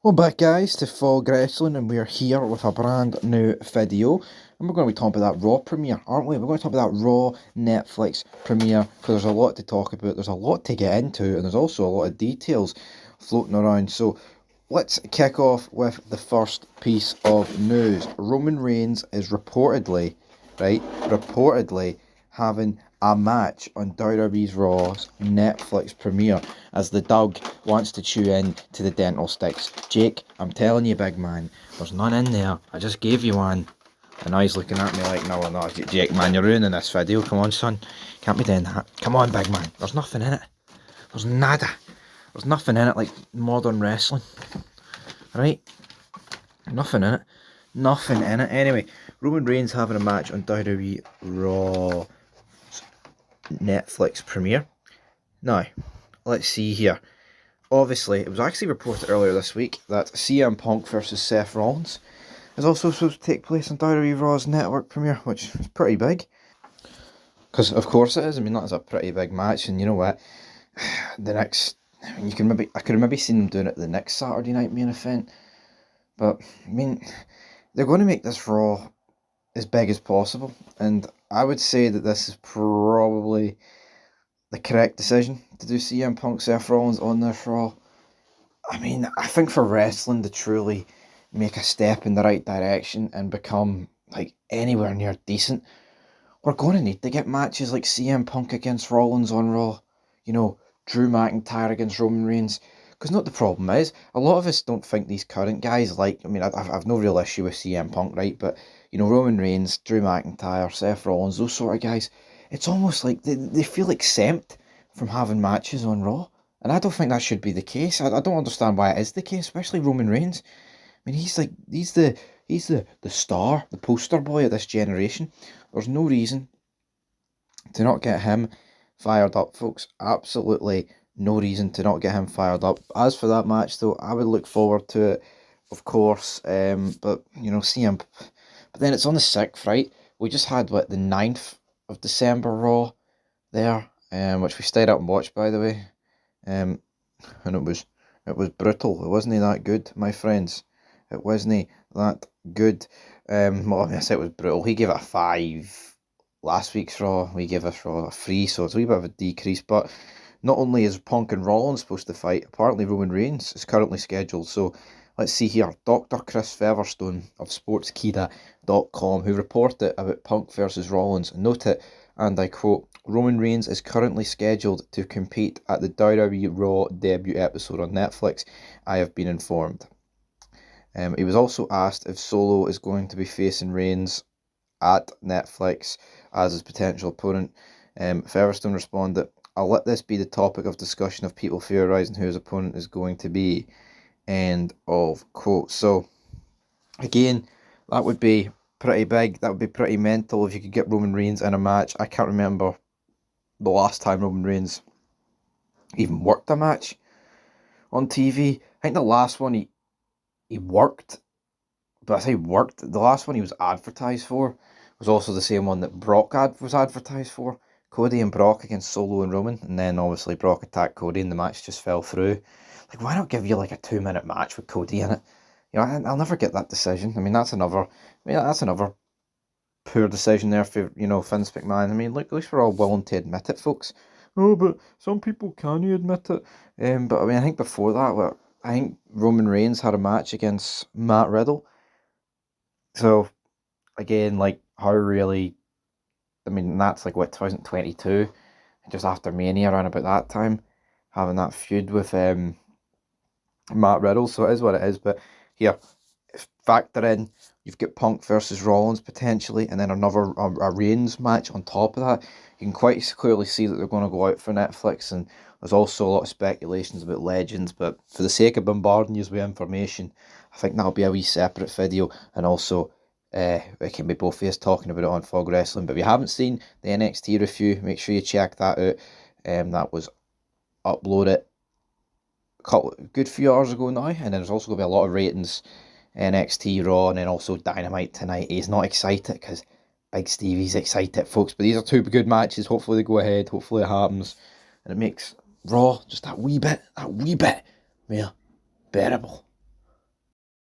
Welcome back guys to Fog Wrestling, and we're here with a brand new video, and we're going to be talking about that Raw premiere, aren't we? We're going to talk about that Raw Netflix premiere because there's a lot to talk about, there's a lot to get into, and there's also a lot of details floating around. So let's kick off with the first piece of news. Roman Reigns is reportedly having a match on WWE's Raw's Netflix premiere as the Doug wants to chew in to the dental sticks. Jake, I'm telling you, big man, there's none in there. I just gave you one. And now he's looking at me like, no, no, Jake, man, you're ruining this video. Come on, son. Can't be doing that. Come on, big man. There's nothing in it. There's nada. There's nothing in it like modern wrestling. Right? Nothing in it. Nothing in it. Anyway, Roman Reigns having a match on WWE Raw Netflix premiere. Now, let's see here. Obviously, it was actually reported earlier this week that CM Punk versus Seth Rollins is also supposed to take place on WWE Raw's network premiere, which is pretty big. Because of course it is. I mean, that is a pretty big match, and you know what? The next, I mean, I could have maybe seen them doing it the next Saturday night main event, but I mean, they're going to make this Raw as big as possible, and I would say that this is probably the correct decision to do CM Punk Seth Rollins on this Raw. I mean, I think for wrestling to truly make a step in the right direction and become like anywhere near decent, we're going to need to get matches like CM Punk against Rollins on Raw, you know, Drew McIntyre against Roman Reigns. Because not the problem is, a lot of us don't think these current guys like, I mean, I've no real issue with CM Punk, right? But, you know, Roman Reigns, Drew McIntyre, Seth Rollins, those sort of guys, it's almost like they feel exempt from having matches on Raw. And I don't think that should be the case. I don't understand why it is the case, especially Roman Reigns. I mean, he's the star, the poster boy of this generation. There's no reason to not get him fired up, folks. Absolutely no reason to not get him fired up. As for that match, though, I would look forward to it, of course. But you know, see him. But then it's on the 6th, right? We just had what, the 9th of December Raw there, which we stayed up and watched, by the way. And it was brutal. It wasn't that good, my friends. It wasn't that good. Well, I said it was brutal. He gave it a 5 last week's Raw. We gave us Raw a 3, so it's a wee bit of a decrease. But not only is Punk and Rollins supposed to fight, apparently Roman Reigns is currently scheduled. So let's see here. Dr. Chris Featherstone of Sportskeeda.com, who reported about Punk versus Rollins, noted, and I quote, Roman Reigns is currently scheduled to compete at the WWE Raw debut episode on Netflix. I have been informed. He was also asked if Solo is going to be facing Reigns at Netflix as his potential opponent. Featherstone responded, I'll let this be the topic of discussion of people theorising who his opponent is going to be. End of quote. So, again, that would be pretty big. That would be pretty mental if you could get Roman Reigns in a match. I can't remember the last time Roman Reigns even worked a match on TV. I think the last one he worked, but I say worked, the last one he was advertised for was also the same one that Brock was advertised for. Cody and Brock against Solo and Roman, and then obviously Brock attacked Cody and the match just fell through. Like, why not give you like a 2-minute match with Cody in it? You know, I'll never get that decision. I mean, that's another poor decision there for, you know, Vince McMahon. I mean, look, at least we're all willing to admit it, folks. Oh, but some people can't admit it. But I mean, I think before that, I think Roman Reigns had a match against Matt Riddle. So, again, like, how really, I mean, that's like, what, 2022? Just after Mania, around about that time, having that feud with Matt Riddle. So it is what it is. But here, factor in, you've got Punk versus Rollins potentially, and then another a Reigns match on top of that. You can quite clearly see that they're going to go out for Netflix, and there's also a lot of speculations about legends, but for the sake of bombarding you with information, I think that'll be a wee separate video, and also it can be both of us talking about it on Fog Wrestling. But if you haven't seen the NXT review, make sure you check that out. That was uploaded a good few hours ago now, and then there's also going to be a lot of ratings, NXT Raw, and then also Dynamite tonight. He's not excited because Big Stevie's excited, folks. But these are two good matches. Hopefully they go ahead. Hopefully it happens, and it makes Raw just that wee bit more bearable.